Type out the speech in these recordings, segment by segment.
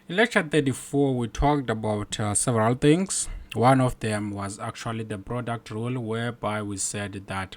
In lecture 34, we talked about several things. One of them was actually the product rule, whereby we said that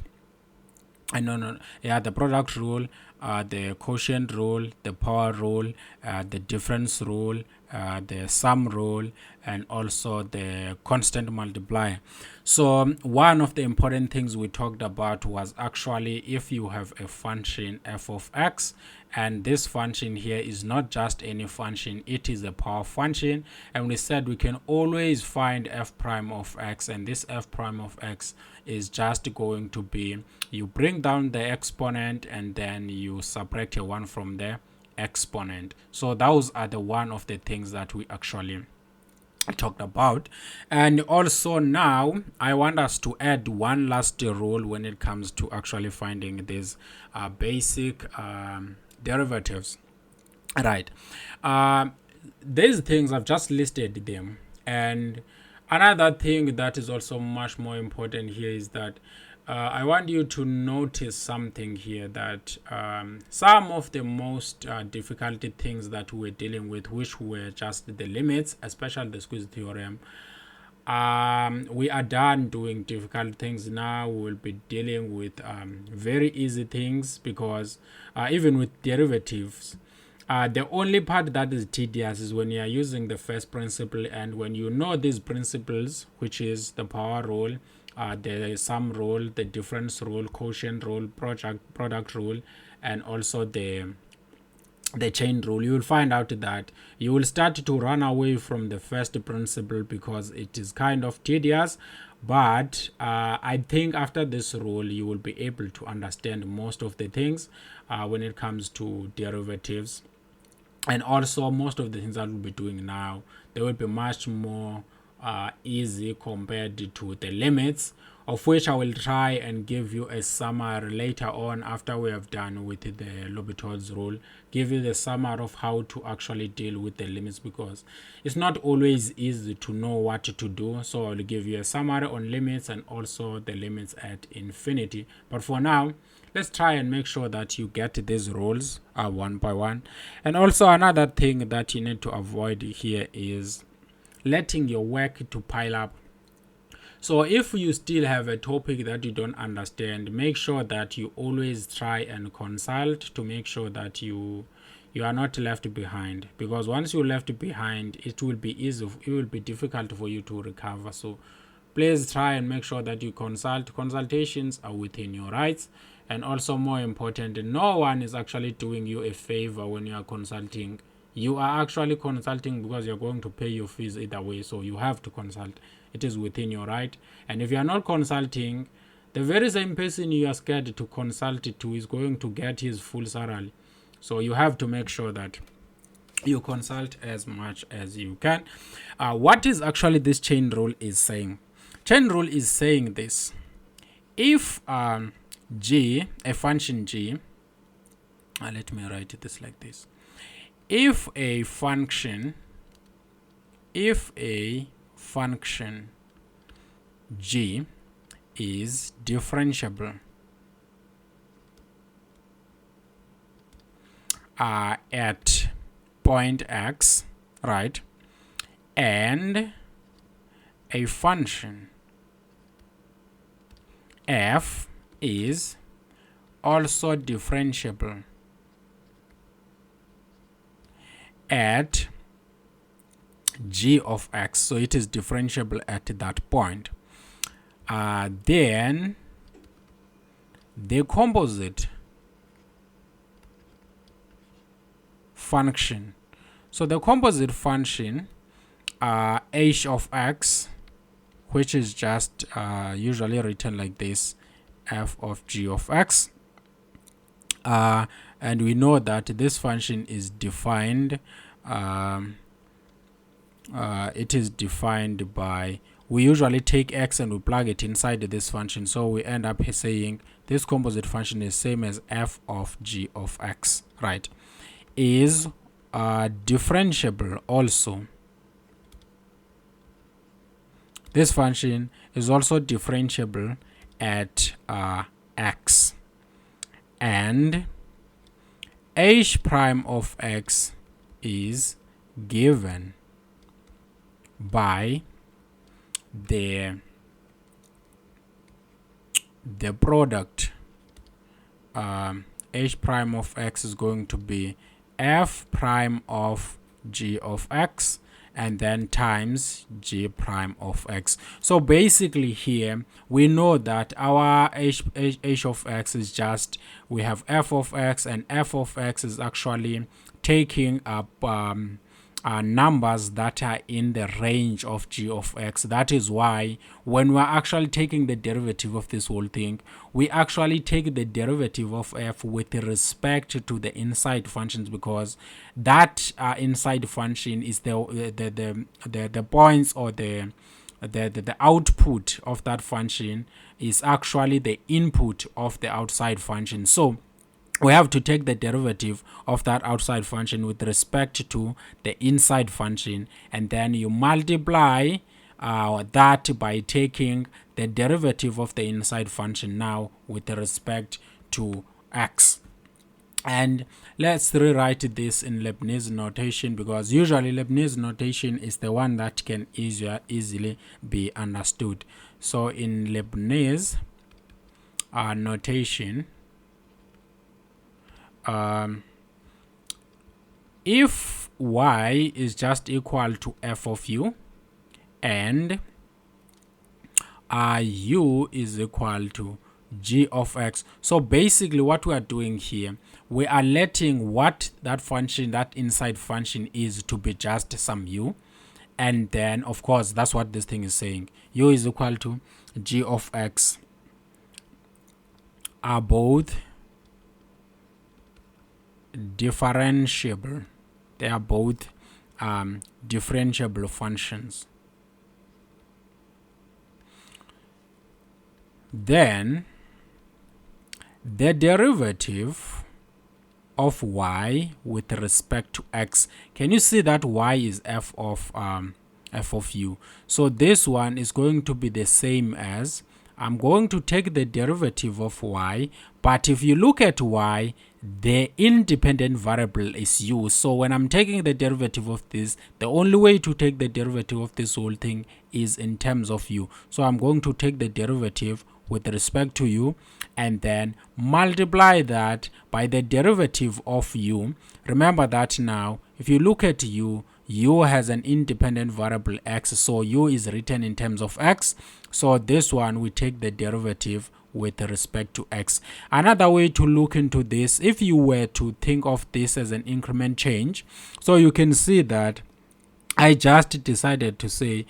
the product rule, the quotient rule, the power rule, the difference rule, the sum rule, and also the constant multiplier. So one of the important things we talked about was actually if you have a function f of x, and this function here is not just any function, it is a power function, and we said we can always find f prime of x, and this f prime of x is just going to be, you bring down the exponent and then you subtract a 1 from the exponent. So those are the one of the things that we actually talked about. And also now I want us to add one last rule when it comes to actually finding these basic derivatives, right? These things I've just listed them, and another thing that is also much more important here is that I want you to notice something here, that some of the most difficult things that we're dealing with, which were just the limits, especially the squeeze theorem, we are done doing difficult things. Now we will be dealing with very easy things, because even with derivatives, the only part that is tedious is when you are using the first principle, and when you know these principles, which is the power rule, the sum rule, the difference rule, quotient rule, product rule, and also the chain rule, you will find out that you will start to run away from the first principle because it is kind of tedious. But I think after this rule you will be able to understand most of the things when it comes to derivatives, and also most of the things that we'll be doing now, they will be much more easy compared to the limits, of which I will try and give you a summary later on after we have done with the L'Hopital's rule, give you the summary of how to actually deal with the limits, because it's not always easy to know what to do. So I'll give you a summary on limits and also the limits at infinity. But for now, let's try and make sure that you get these rules one by one. And also another thing that you need to avoid here is letting your work to pile up. So if you still have a topic that you don't understand, make sure that you always try and consult to make sure that you are not left behind, because once you're left behind, it will be difficult for you to recover. So please try and make sure that you consult. Consultations are within your rights, and also more important, no one is actually doing you a favor when you are consulting. You are actually consulting because you're going to pay your fees either way, so you have to consult. It is within your right. And if you are not consulting, the very same person you are scared to consult to is going to get his full salary. So you have to make sure that you consult as much as you can. What is actually this chain rule is saying? Chain rule is saying this: if g, a function g, let me write this like this. If a function g is differentiable at point x, right, and a function f is also differentiable at g of x, so it is differentiable at that point, then the composite function, so the composite function h of x, which is just usually written like this, f of g of x, and we know that this function is defined, it is defined by, we usually take x and we plug it inside this function, so we end up saying this composite function is same as f of g of x, right, is differentiable also. This function is also differentiable at x, and h prime of x is given by the product h prime of x is going to be f prime of g of x and then times g prime of x. So basically here we know that our h of x is just, we have f of x, and f of x is actually taking up numbers that are in the range of g of x. That is why when we're actually taking the derivative of this whole thing, we actually take the derivative of f with respect to the inside functions, because that inside function is the points, or the output of that function is actually the input of the outside function. So we have to take the derivative of that outside function with respect to the inside function, and then you multiply that by taking the derivative of the inside function now with respect to x. And let's rewrite this in Leibniz notation, because usually Leibniz notation is the one that can easily be understood. So in Leibniz notation, if y is just equal to f of u and u is equal to g of x, so basically what we are doing here, we are letting what that function, that inside function is, to be just some u, and then of course that's what this thing is saying, u is equal to g of x are both differentiable. They are both differentiable functions. Then the derivative of y with respect to x, can you see that y is f of u? So this one is going to be the same as, I'm going to take the derivative of y, but if you look at y, the independent variable is u. So when I'm taking the derivative of this, the only way to take the derivative of this whole thing is in terms of u. So I'm going to take the derivative with respect to u and then multiply that by the derivative of u. Remember that now, if you look at u has an independent variable x, so u is written in terms of x. So this one, we take the derivative with respect to x. Another way to look into this, if you were to think of this as an increment change, so you can see that I just decided to say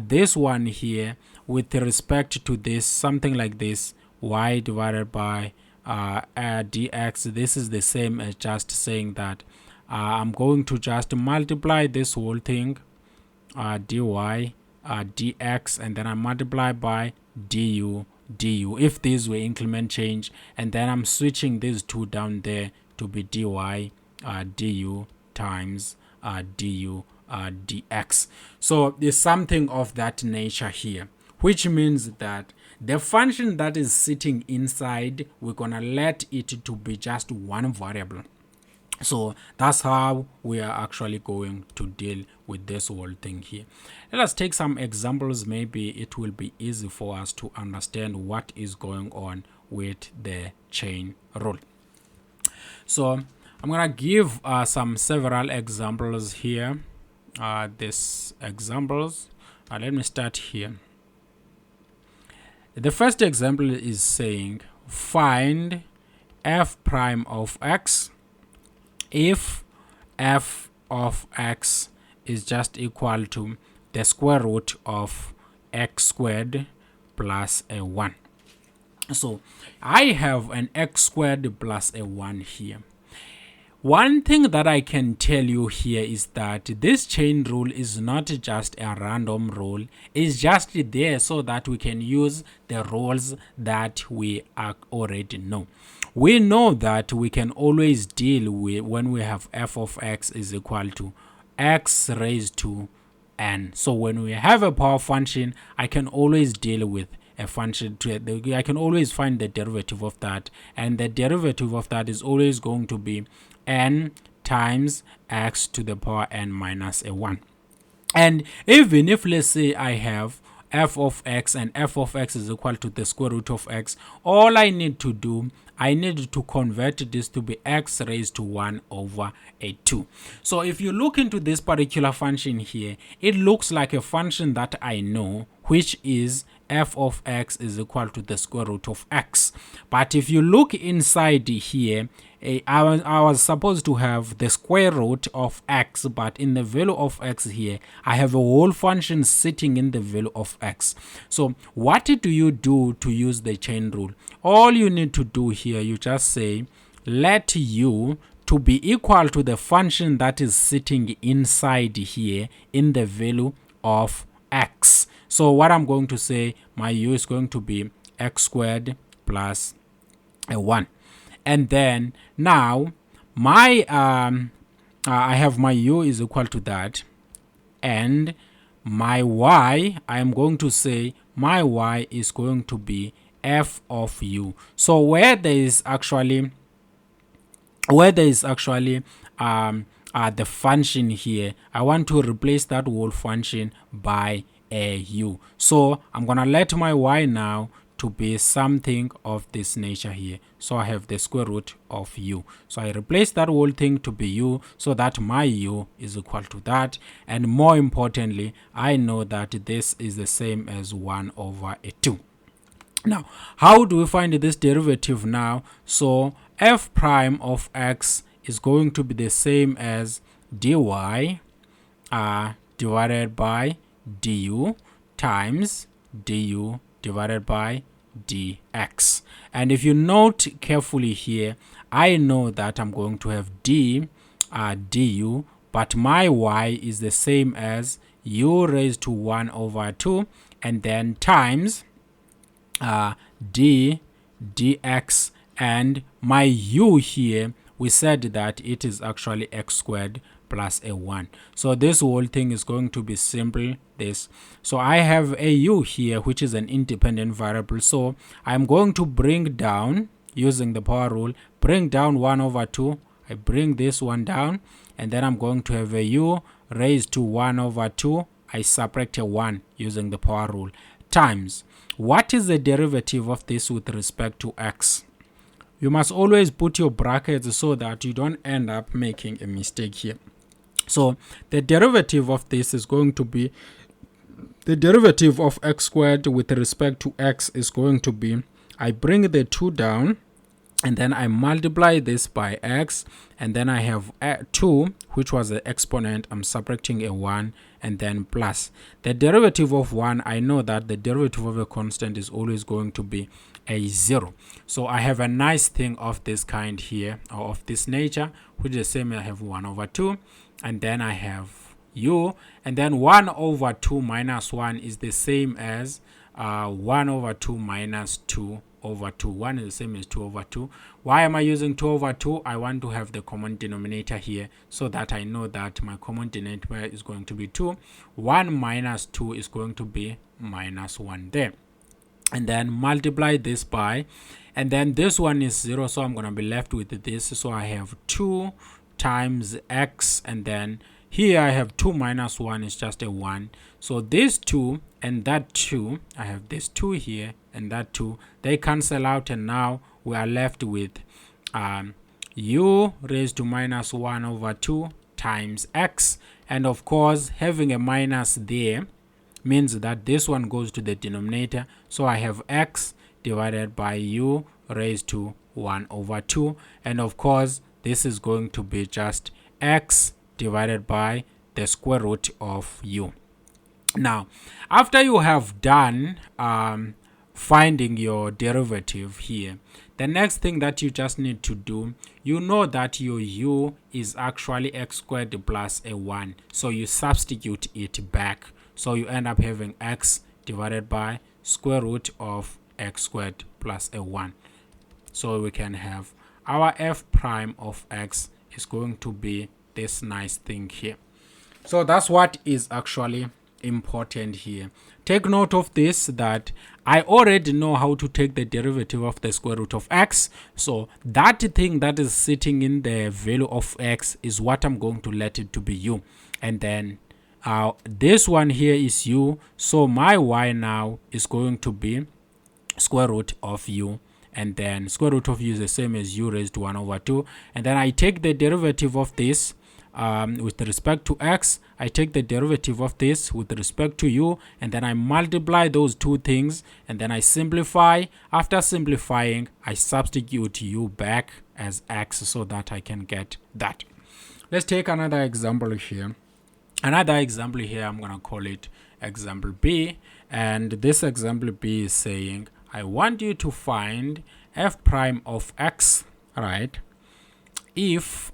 this one here with respect to this, something like this, y divided by dx. This is the same as just saying that I'm going to just multiply this whole thing, dy dx, and then I multiply by du if these were increment change, and then I'm switching these two down there to be dy du times du dx. So there's something of that nature here, which means that the function that is sitting inside, we're gonna let it to be just one variable. So that's how we are actually going to deal with this whole thing here. Let us take some examples. Maybe it will be easy for us to understand what is going on with the chain rule. So I'm gonna give several examples here. These examples, let me start here. The first example is saying find f prime of x if f of x is just equal to the square root of x squared plus a 1. So I have an x squared plus a 1 here. One thing that I can tell you here is that this chain rule is not just a random rule. It's just there so that we can use the rules that we already know. We know that we can always deal with when we have f of x is equal to x raised to n. So when we have a power function, I can always deal with a function I can always find the derivative of that, and the derivative of that is always going to be n times x to the power n minus a 1. And even if, let's say, I have f of x and f of x is equal to the square root of x, all I need to do, I need to convert this to be x raised to 1 over a 2. So if you look into this particular function here, it looks like a function that I know, which is f of x is equal to the square root of x. But if you look inside here, I was supposed to have the square root of x, but in the value of x here, I have a whole function sitting in the value of x. So what do you do to use the chain rule? All you need to do here, you just say, let u to be equal to the function that is sitting inside here in the value of x. So what I'm going to say, my u is going to be x squared plus a 1. And then now my I have my u is equal to that, and my y, I am going to say my y is going to be f of u. So where there is actually the function here, I want to replace that whole function by a u. So I'm gonna let my y now to be something of this nature here. So I have the square root of u. So I replace that whole thing to be u, so that my u is equal to that. And more importantly, I know that this is the same as 1 over a 2. Now, how do we find this derivative now? So f prime of x is going to be the same as dy divided by du times du divided by dx. And if you note carefully here, I know that I'm going to have du, but my y is the same as u raised to 1 over 2, and then times dx, and my u here, we said that it is actually x squared plus a 1. So this whole thing is going to be simple this. So I have a u here, which is an independent variable. So I'm going to bring down, using the power rule, bring down 1 over 2. I bring this one down, and then I'm going to have a u raised to 1 over 2. I subtract a 1 using the power rule, times, what is the derivative of this with respect to x? You must always put your brackets so that you don't end up making a mistake here. So the derivative of this is going to be, the derivative of x squared with respect to x is going to be, I bring the 2 down, and then I multiply this by x, and then I have 2, which was the exponent. I'm subtracting a 1, and then plus the derivative of 1. I know that the derivative of a constant is always going to be a 0. So I have a nice thing of this kind here, or of this nature, which is the same. I have 1 over 2, and then I have u, and then 1 over 2 minus 1 is the same as 1 over 2 minus 2 over 2. 1 is the same as 2 over 2. Why am I using 2 over 2? I want to have the common denominator here, so that I know that my common denominator is going to be 2. 1 minus 2 is going to be minus 1 there. And then multiply this by, and then this one is 0, so I'm going to be left with this. So I have 2 times x, and then here I have 2 minus 1 is just a 1. So this 2 and that 2, I have this 2 here and that 2, they cancel out, and now we are left with u raised to minus 1 over 2 times x. And of course, having a minus there means that this one goes to the denominator. So I have x divided by u raised to 1 over 2. And of course, this is going to be just x divided by the square root of u. Now, after you have done finding your derivative here, the next thing that you just need to do, you know that your u is actually x squared plus a 1. So you substitute it back. So you end up having x divided by square root of x squared plus a 1. So we can have our f prime of x is going to be this nice thing here. So that's what is actually important here. Take note of this, that I already know how to take the derivative of the square root of x. So that thing that is sitting in the value of x is what I'm going to let it to be u. And then this one here is u. So my y now is going to be square root of u. And then square root of u is the same as u raised to 1 over 2. And then I take the derivative of this with respect to x. I take the derivative of this with respect to u, and then I multiply those two things, and then I simplify. After simplifying, I substitute u back as x so that I can get that. Let's take another example here. Another example here, I'm going to call it example B. And this example B is saying, I want you to find f prime of x, right, if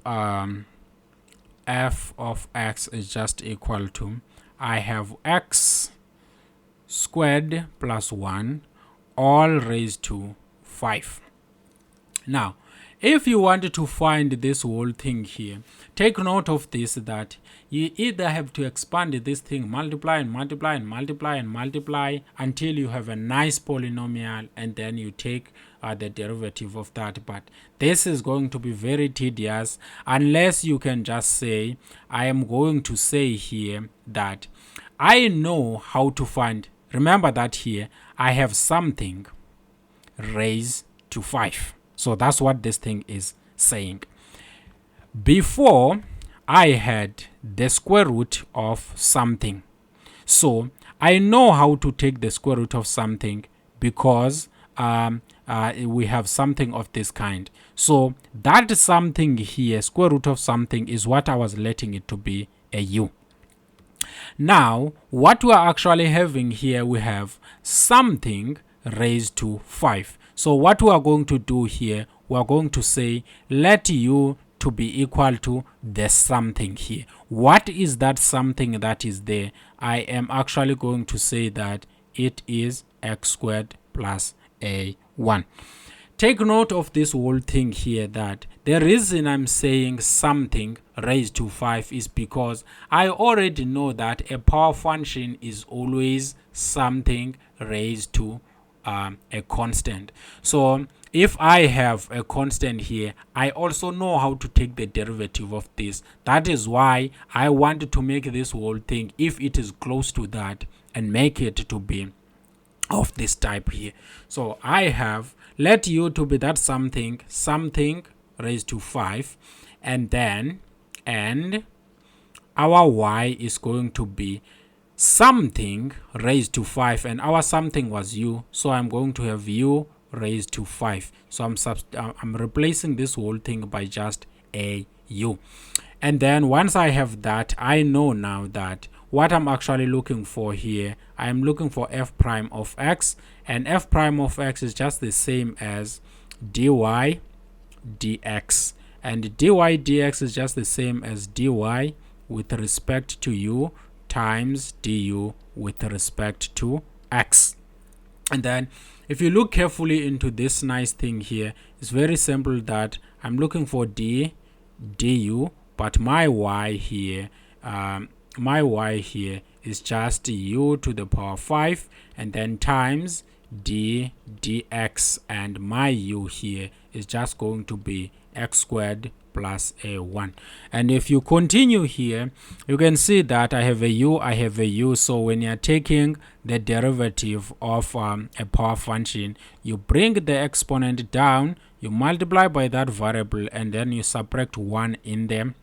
f of x is just equal to, I have x squared plus 1 all raised to 5. Now, if you wanted to find this whole thing here, take note of this, that you either have to expand this thing, multiply and multiply and multiply and multiply until you have a nice polynomial, and then you take the derivative of that. But this is going to be very tedious unless you can just say, I am going to say here that I know how to find. Remember that here I have something raised to 5. So that's what this thing is saying. Before, I had the square root of something. So I know how to take the square root of something because we have something of this kind. So that something here, square root of something, is what I was letting it to be a u. Now, what we are actually having here, we have something raised to 5. So what we are going to do here, we are going to say, let u to be equal to the something here. What is that something that is there? I am actually going to say that it is x squared plus a1. Take note of this whole thing here, that the reason I'm saying something raised to 5 is because I already know that a power function is always something raised to a constant. So if I have a constant here, I also know how to take the derivative of this. That is why I wanted to make this whole thing, if it is close to that, and make it to be of this type here. So I have, let u to be that something raised to 5, and then our y is going to be something raised to 5, and our something was u, so I'm going to have u raised to 5. So I'm replacing this whole thing by just a u. And then once I have that, I know now that what I'm actually looking for here, I'm looking for f prime of x, and f prime of x is just the same as dy dx, and dy dx is just the same as dy with respect to u times du with respect to x. And then if you look carefully into this nice thing here, it's very simple that I'm looking for du, but my y here is just u to the power 5, and then times d dx, and my u here is just going to be x squared plus a1. And if you continue here, you can see that I have a u. So when you're taking the derivative of a power function, you bring the exponent down, you multiply by that variable, and then you subtract 1 in the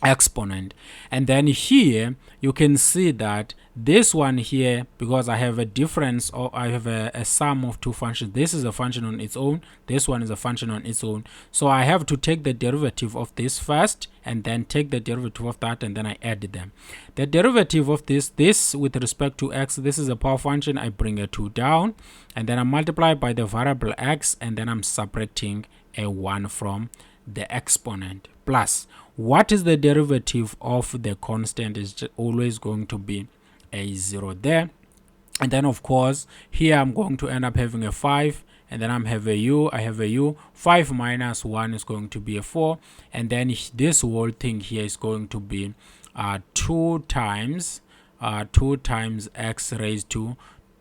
exponent. And then here you can see that this one here, because I have a difference, or I have a sum of two functions, this is a function on its own, this one is a function on its own, so I have to take the derivative of this first, and then take the derivative of that, and then I add them. The derivative of this with respect to x, this is a power function, I bring a 2 down, and then I multiply by the variable x, and then I'm subtracting a 1 from the exponent, plus what is the derivative of the constant is always going to be a 0 there. And then of course here I'm going to end up having a 5, and then I have a u. 5 minus 1 is going to be a 4, and then this whole thing here is going to be 2 times 2 times x raised to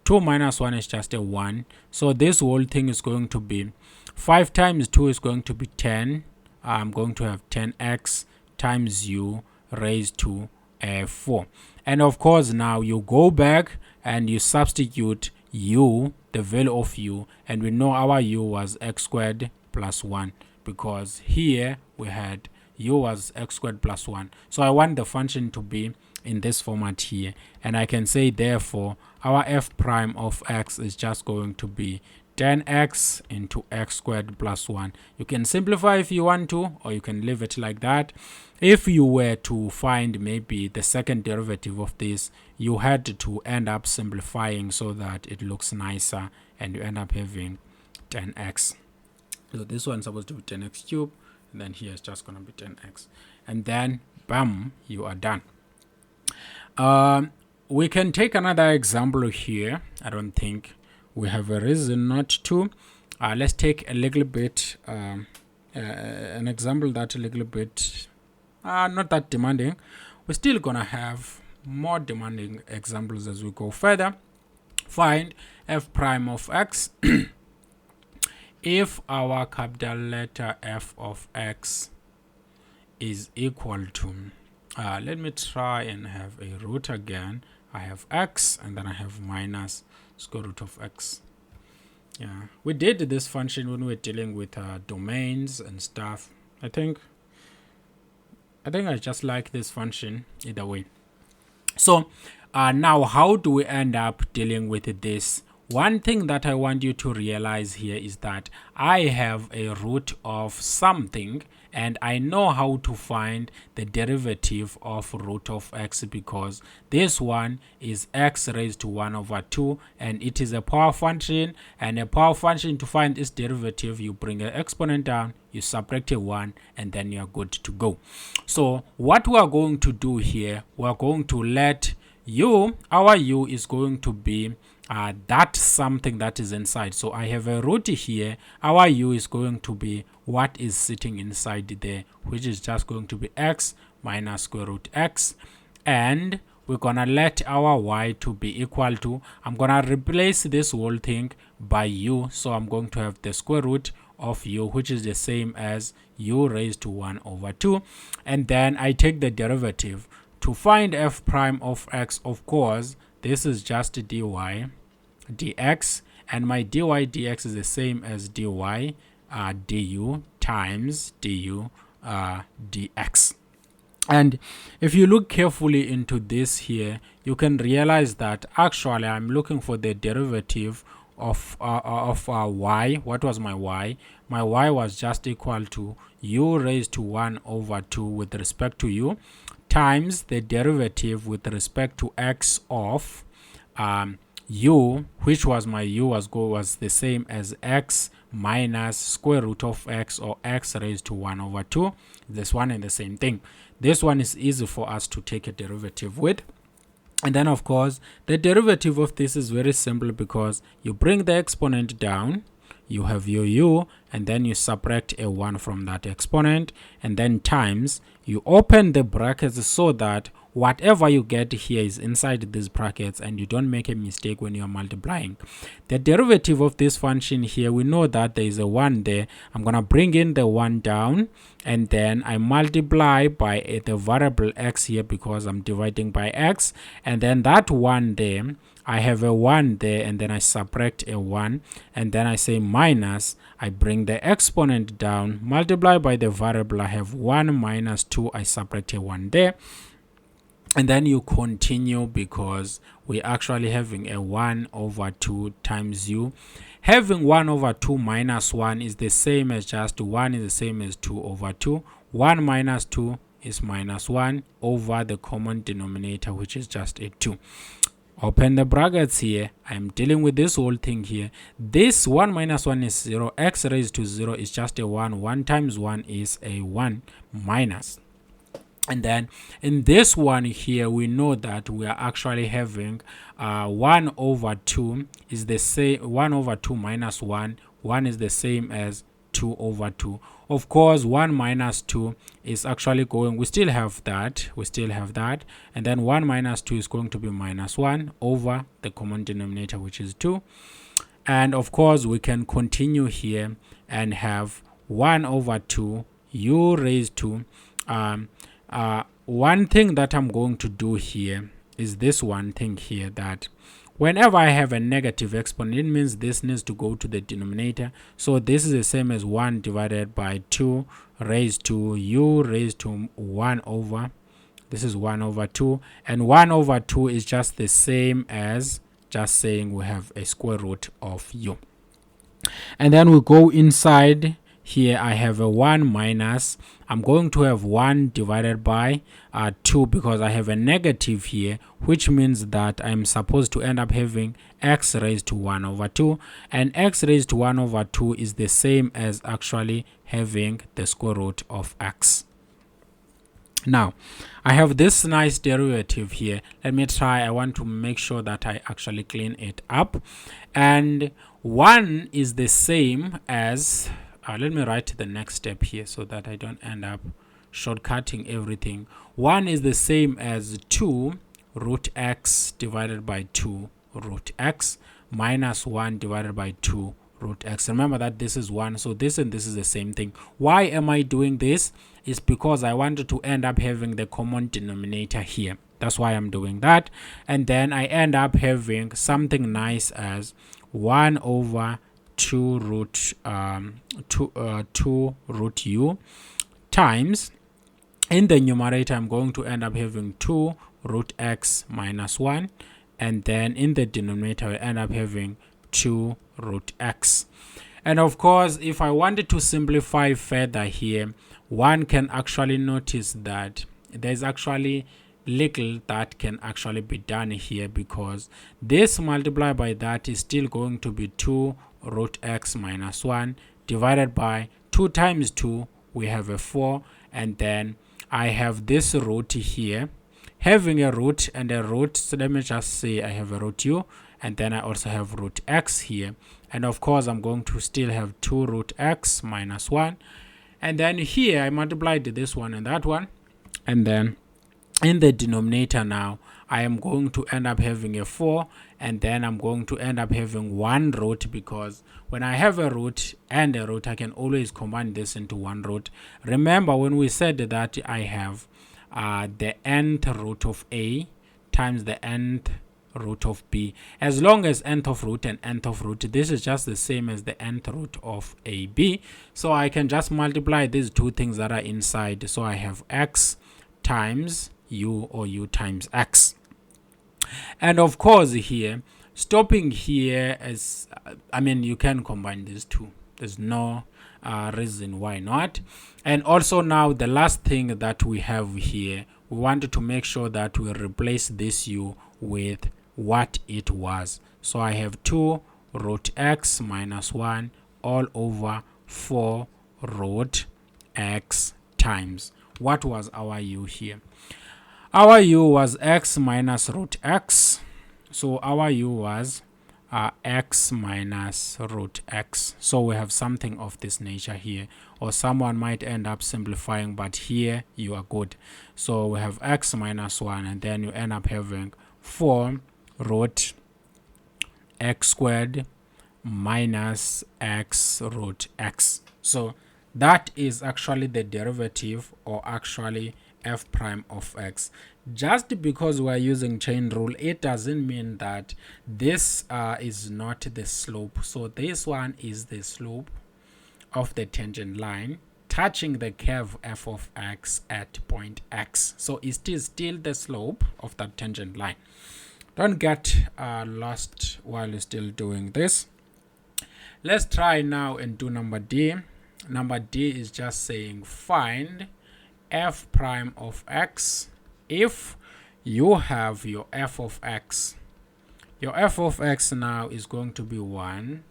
2 minus 1 is just a 1. So this whole thing is going to be 5 times 2 is going to be 10. I'm going to have 10x times u raised to 4. And of course, now you go back and you substitute u, the value of u, and we know our u was x squared plus 1, because here we had u was x squared plus 1. So I want the function to be in this format here, and I can say therefore our f prime of x is just going to be 10x into x squared plus 1. You can simplify if you want to, or you can leave it like that. If you were to find maybe the second derivative of this, you had to end up simplifying so that it looks nicer, and you end up having 10x. So this one's supposed to be 10x cubed, and then here it's just going to be 10x, and then bam, you are done. We can take another example here. I don't think we have a reason not to. Let's take a little bit an example that's a little bit not that demanding. We're still gonna have more demanding examples as we go further. Find f prime of x if our capital letter F of x is equal to let me try and have a root again. I have x and then I have minus square root of x. Yeah, we did this function when we were dealing with domains and stuff. I think I just like this function either way. So now how do we end up dealing with this? One thing that I want you to realize here is that I have a root of something, and I know how to find the derivative of root of x, because this one is x raised to 1 over 2, and it is a power function. And a power function, to find its derivative, you bring an exponent down, you subtract a 1, and then you are good to go. So what we are going to do here, we are going to let our u is going to be that something that is inside. So I have a root here. Our u is going to be what is sitting inside there, which is just going to be x minus square root x, and we're gonna let our y to be equal to, I'm gonna replace this whole thing by u, so I'm going to have the square root of u, which is the same as u raised to 1 over 2, and then I take the derivative to find f prime of x. Of course, this is just dy dx, and my dy dx is the same as dy du times du dx. And if you look carefully into this here, you can realize that actually I'm looking for the derivative of y. What was my y? My y was just equal to u raised to 1 over 2 with respect to u times the derivative with respect to x of u, which was my u was the same as x minus square root of x, or x raised to 1 over 2. This one and the same thing. This one is easy for us to take a derivative with. And then of course the derivative of this is very simple, because you bring the exponent down, you have your u, and then you subtract a 1 from that exponent, and then times, you open the brackets so that whatever you get here is inside these brackets, and you don't make a mistake when you're multiplying. The derivative of this function here, we know that there is a 1 there. I'm gonna bring in the 1 down, and then I multiply by the variable x here, because I'm dividing by x, and then that 1 there, I have a 1 there, and then I subtract a 1, and then I say minus, I bring the exponent down, multiply by the variable, I have 1 minus 2, I subtract a 1 there, and then you continue, because we're actually having a 1 over 2 times u. Having 1 over 2 minus 1 is the same as just 1 is the same as 2 over 2. 1 minus 2 is minus 1 over the common denominator, which is just a 2. Open the brackets here. I'm dealing with this whole thing here. This 1 minus 1 is 0. X raised to 0 is just a 1. 1 times 1 is a 1 minus. And then in this one here, we know that we are actually having 1 over 2 is the same. 1 over 2 minus 1. 1 is the same as 2 over 2. of course 1 minus 2 is actually going, we still have that, and then 1 minus 2 is going to be minus 1 over the common denominator, which is 2. And of course we can continue here and have 1 over 2 u raised to one thing that I'm going to do here is this one thing here, that whenever I have a negative exponent, it means this needs to go to the denominator. So this is the same as 1 divided by 2 raised to u raised to 1 over, this is 1 over 2, and 1 over 2 is just the same as just saying we have a square root of u. And then we go inside here, I have a 1 minus, I'm going to have 1 divided by 2 because I have a negative here, which means that I'm supposed to end up having x raised to 1 over 2, and x raised to 1 over 2 is the same as actually having the square root of x. Now I have this nice derivative here. Let me try, I want to make sure that I actually clean it up. And 1 is the same as let me write the next step here so that I don't end up shortcutting everything. 1 is the same as 2 root x divided by 2 root x minus 1 divided by 2 root x. Remember that this is 1, so this and this is the same thing. Why am I doing this? It's because I wanted to end up having the common denominator here. That's why I'm doing that. And then I end up having something nice as 1 over 2 root 2 root u times, in the numerator I'm going to end up having 2 root x minus 1, and then in the denominator I end up having 2 root x. And of course, if I wanted to simplify further here, one can actually notice that there's actually little that can actually be done here, because this multiplied by that is still going to be 2 root x minus 1 divided by 2 times 2, we have a 4, and then I have this root here having a root and a root, so let me just say I have a root u, and then I also have root x here, and of course I'm going to still have 2 root x minus 1, and then here I multiplied this one and that one, and then in the denominator now I am going to end up having a 4, and then I'm going to end up having 1 root, because when I have a root and a root I can always combine this into 1 root. Remember when we said that I have the nth root of a times the nth root of b. As long as nth of root and nth of root, this is just the same as the nth root of ab, so I can just multiply these two things that are inside. So I have x times u, or u times x. And of course here, stopping here is, I mean, you can combine these two. There's no reason why not. And also now the last thing that we have here, we wanted to make sure that we replace this u with what it was. So I have 2 root x minus 1 all over 4 root x times, what was our u here? Our u was x minus root x, so our u was x minus root x. So we have something of this nature here, or someone might end up simplifying, but here you are good. So we have x minus 1, and then you end up having 4 root x squared minus x root x. So that is actually the derivative, or actually f prime of x. Just because we are using chain rule, it doesn't mean that this is not the slope. So this one is the slope of the tangent line touching the curve f of x at point x. So it is still the slope of that tangent line. Don't get lost while you're still doing this. Let's try now and do number D. Number D is just saying find f prime of x if you have your f of x. Your f of x now is going to be 1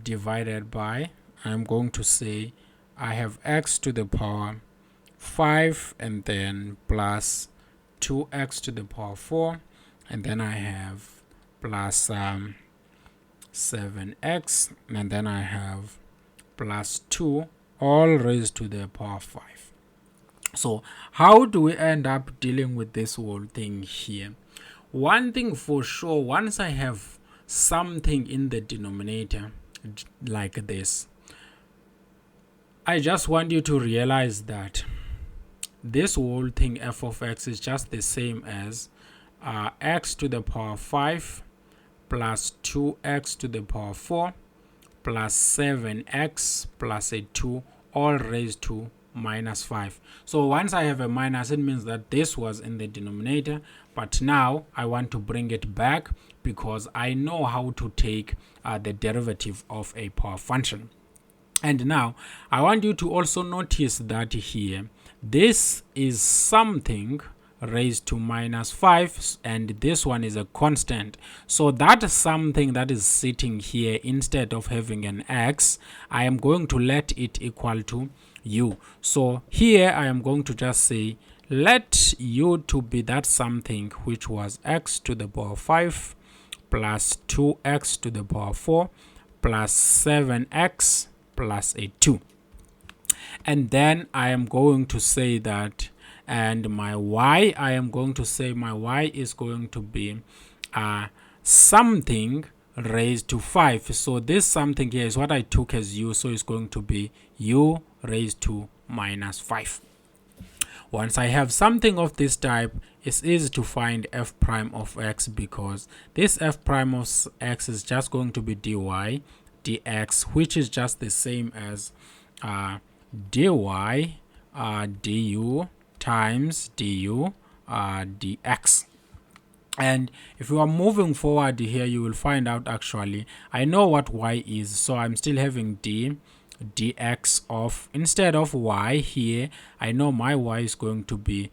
divided by, I'm going to say I have x to the power 5, and then plus 2x to the power 4, and then I have plus 7x, and then I have plus 2 all raised to the power 5. So how do we end up dealing with this whole thing here? One thing for sure, once I have something in the denominator like this, I just want you to realize that this whole thing f of x is just the same as x to the power 5 plus 2x to the power 4 plus 7x plus a 2 all raised to minus 5. So once I have a minus, it means that this was in the denominator, but now I want to bring it back because I know how to take the derivative of a power function. And now I want you to also notice that here this is something raised to minus 5 and this one is a constant. So that something that is sitting here, instead of having an x, I am going to let it equal to u. So here I am going to just say let u to be that something which was x to the power 5 plus 2x to the power 4 plus 7x plus a 2. And then I am going to say that, and my y, I am going to say my y is going to be something raised to 5. So this something here is what I took as u, so it's going to be u raised to minus 5. Once I have something of this type, it's easy to find f prime of x, because this f prime of x is just going to be dy dx, which is just the same as dy du times du dx. And if you are moving forward here, you will find out actually I know what y is, so I'm still having d dx of, instead of y here, I know my y is going to be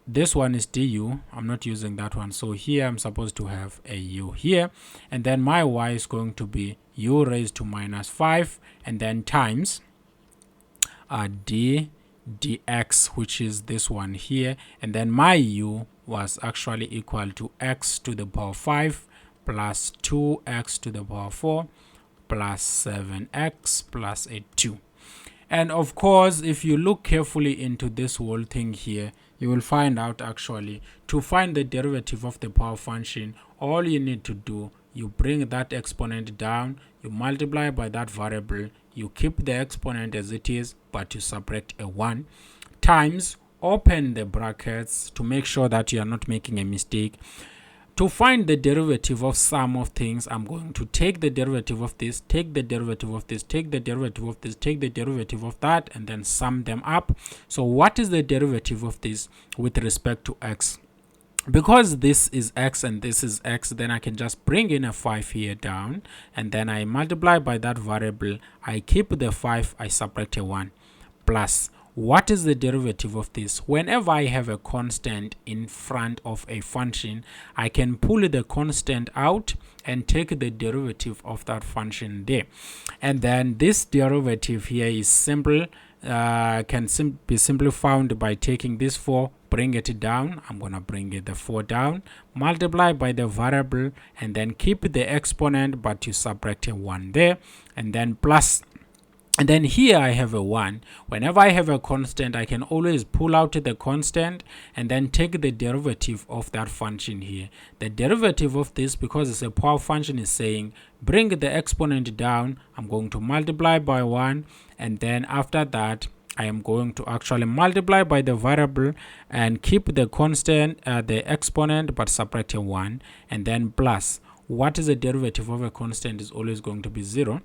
this one is du. I'm not using that one, so here I'm supposed to have a u here, and then my y is going to be u raised to minus 5 and then times d dx, which is this one here, and then my u was actually equal to x to the power 5 plus 2x to the power 4 plus 7x plus a 2. And of course, if you look carefully into this whole thing here, you will find out actually to find the derivative of the power function, all you need to do, you bring that exponent down, you multiply by that variable, you keep the exponent as it is, but you subtract a 1, times, open the brackets to make sure that you are not making a mistake. To find the derivative of sum of things, I'm going to take the derivative of this, take the derivative of this, take the derivative of this, take the derivative of that, and then sum them up. So what is the derivative of this with respect to x? Because this is x and this is x, then I can just bring in a 5 here down, and then I multiply by that variable, I keep the 5, I subtract a 1, plus what is the derivative of this? Whenever I have a constant in front of a function, I can pull the constant out and take the derivative of that function there. And then this derivative here is simple, can be simply found by taking this 4, bring it down. I'm going to bring the 4 down, multiply by the variable, and then keep the exponent, but you subtract a 1 there, and then plus. And then here I have a 1. Whenever I have a constant, I can always pull out the constant and then take the derivative of that function here. The derivative of this, because it's a power function, is saying bring the exponent down. I'm going to multiply by 1, and then after that I am going to actually multiply by the variable and keep the constant, the exponent, but subtract a 1, and then plus. What is the derivative of a constant is always going to be 0.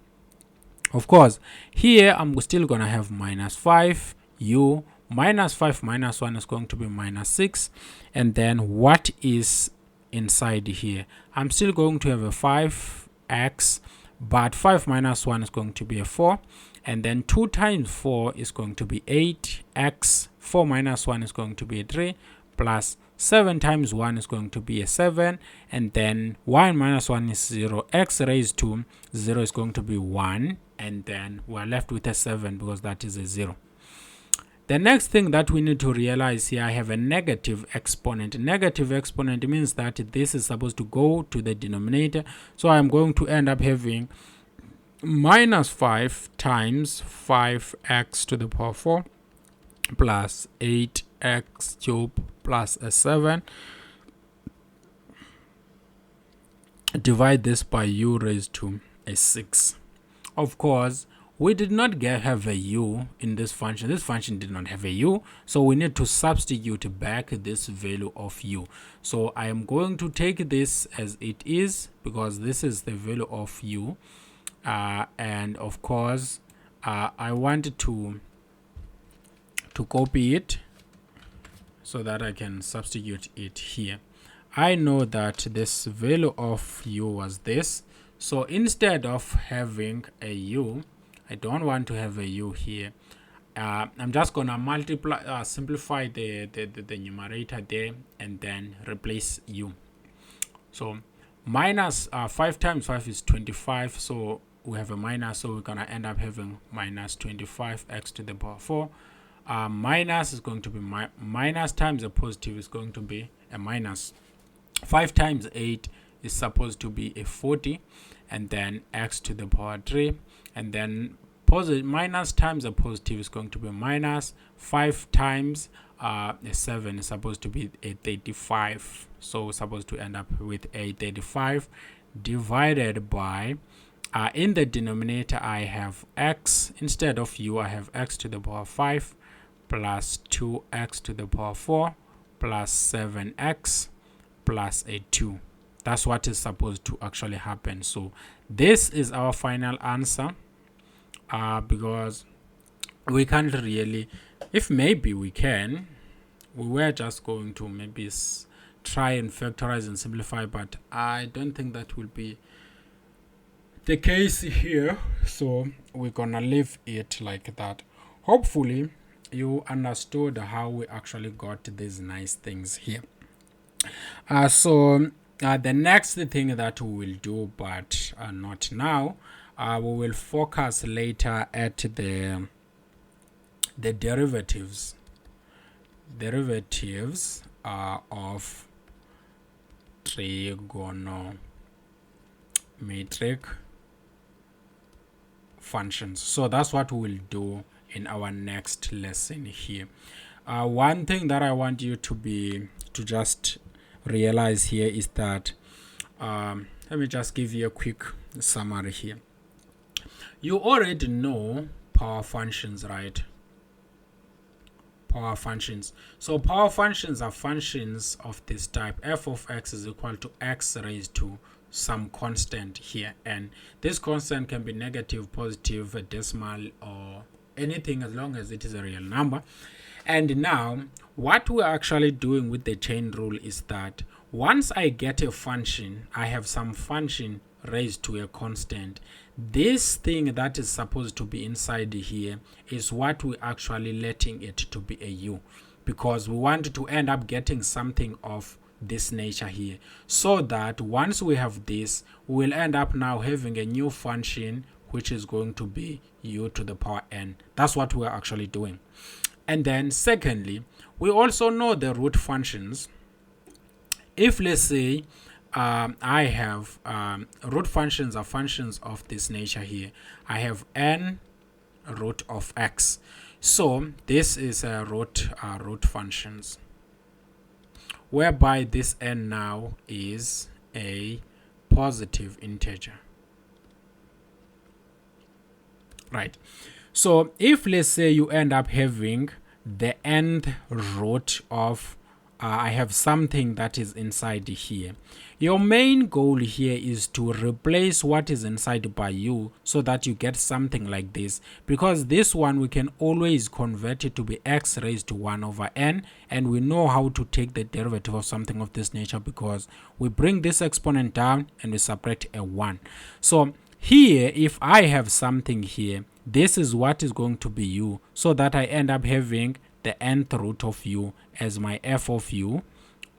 Of course, here I'm still going to have minus 5 u, minus 5 minus 1 is going to be minus 6, and then what is inside here? I'm still going to have a 5x, but 5 minus 1 is going to be a 4, and then 2 times 4 is going to be 8x, 4 minus 1 is going to be a 3, plus 7 times 1 is going to be a 7, and then 1 minus 1 is 0, x raised to 0 is going to be 1, and then we're left with a 7 because that is a 0. The next thing that we need to realize here, I have a negative exponent. Negative exponent means that this is supposed to go to the denominator, so I'm going to end up having minus 5 times 5x to the power 4 plus 8x cubed plus a 7. Divide this by u raised to a 6. Of course, we did not have a u in this function. This function did not have a u, so we need to substitute back this value of u. So I am going to take this as it is because this is the value of u, and of course I want to copy it so that I can substitute it here. I know that this value of u was this, so instead of having a u, I don't want to have a u here. I'm just gonna multiply, simplify the numerator there, and then replace u. So minus 5 times 5 is 25, so we have a minus, so we're gonna end up having minus 25x to the power 4. Minus is going to be minus times a positive is going to be a minus. 5 times 8 is supposed to be a 40, and then x to the power 3, and then minus times a positive is going to be minus. 5 times a 7 is supposed to be a 35, so we're supposed to end up with a 35 divided by, in the denominator I have x instead of u. I have x to the power 5 plus 2x to the power 4 plus 7x plus a 2. That's what is supposed to actually happen. So this is our final answer, because we can't really, if maybe we can, we were just going to maybe try and factorize and simplify, but I don't think that will be the case here, so we're gonna leave it like that. Hopefully you understood how we actually got these nice things here. So the next thing that we will do, but not now, we will focus later at the derivatives of trigonometric functions. So that's what we will do in our next lesson here. One thing that I want you to just realize here is that, let me just give you a quick summary here. You already know power functions, right? Power functions. So power functions are functions of this type. F of x is equal to x raised to some constant here, and this constant can be negative, positive, a decimal, or anything as long as it is a real number. And now what we're actually doing with the chain rule is that once I get a function, I have some function raised to a constant. This thing that is supposed to be inside here is what we're actually letting it to be a u, because we want to end up getting something of this nature here, so that once we have this, we'll end up now having a new function which is going to be u to the power n. That's what we're actually doing. And then secondly, we also know the root functions. If let's say I have root functions are functions of this nature here. I have n root of x. So this is a root functions, whereby this n now is a positive integer. Right. So if let's say you end up having the nth root of I have something that is inside here, your main goal here is to replace what is inside by u so that you get something like this, because this one we can always convert it to be x raised to 1 over n, and we know how to take the derivative of something of this nature because we bring this exponent down and we separate a 1. So here, if I have something here, this is what is going to be u, so that I end up having the nth root of u as my f of u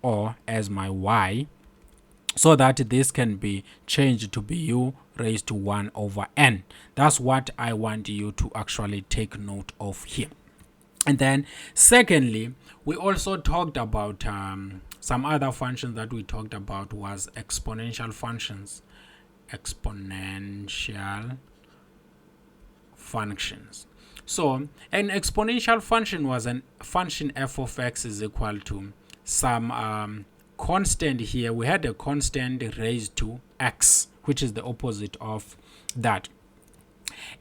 or as my y, so that this can be changed to be u raised to 1 over n. That's what I want you to actually take note of here. And then secondly, we also talked about some other functions that we talked about was exponential functions. Exponential functions. So an exponential function was a function f of x is equal to some constant here. We had a constant raised to x, which is the opposite of that.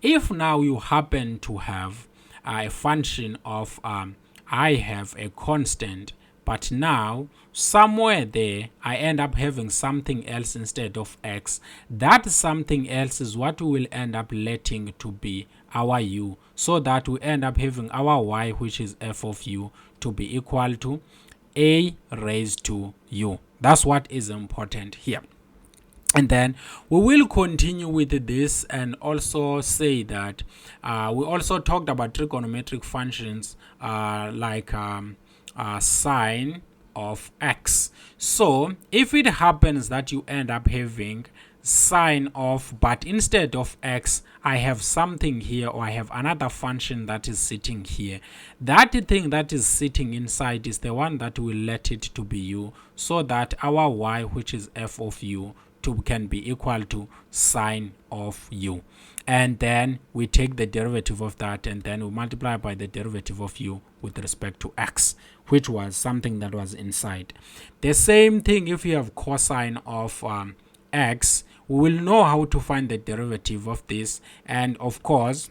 If now you happen to have a function of I have a constant, but now somewhere there I end up having something else instead of x, that something else is what we will end up letting to be our u, so that we end up having our y, which is f of u, to be equal to a raised to u. That's what is important here. And then we will continue with this and also say that we also talked about trigonometric functions like sine of x. So if it happens that you end up having sine of, but instead of x I have something here, or I have another function that is sitting here, that thing that is sitting inside is the one that will let it to be u, so that our y, which is f of u, can be equal to sine of u. And then we take the derivative of that, and then we multiply by the derivative of u with respect to x, which was something that was inside. The same thing if you have cosine of x, we will know how to find the derivative of this. And of course,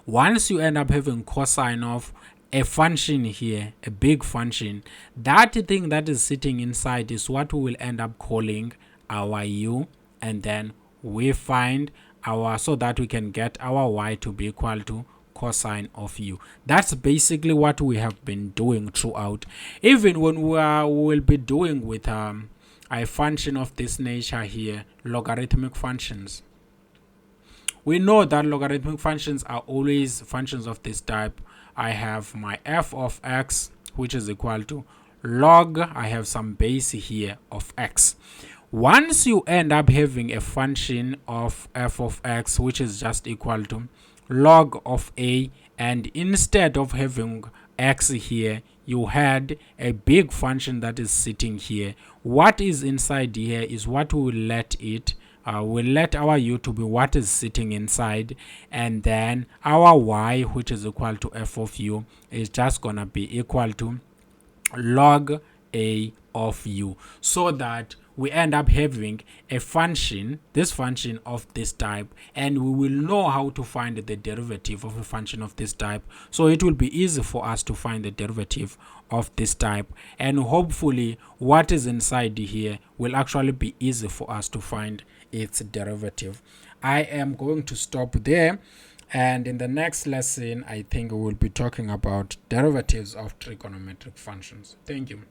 once you end up having cosine of a function here, a big function, that thing that is sitting inside is what we will end up calling our u, and then we find our, so that we can get our y to be equal to cosine of u. That's basically what we have been doing throughout. Even when we will be doing with a function of this nature here, logarithmic functions. We know that logarithmic functions are always functions of this type. I have my f of x, which is equal to log, I have some base here of x. Once you end up having a function of f of x, which is just equal to log of a, and instead of having x here, you had a big function that is sitting here. What is inside here is what we will let it, we'll let our u to be what is sitting inside, and then our y, which is equal to f of u, is just gonna be equal to log a of u, so that we end up having a function, this function of this type, and we will know how to find the derivative of a function of this type. So it will be easy for us to find the derivative of this type, and hopefully what is inside here will actually be easy for us to find its derivative. I am going to stop there, and in the next lesson I think we will be talking about derivatives of trigonometric functions. Thank you.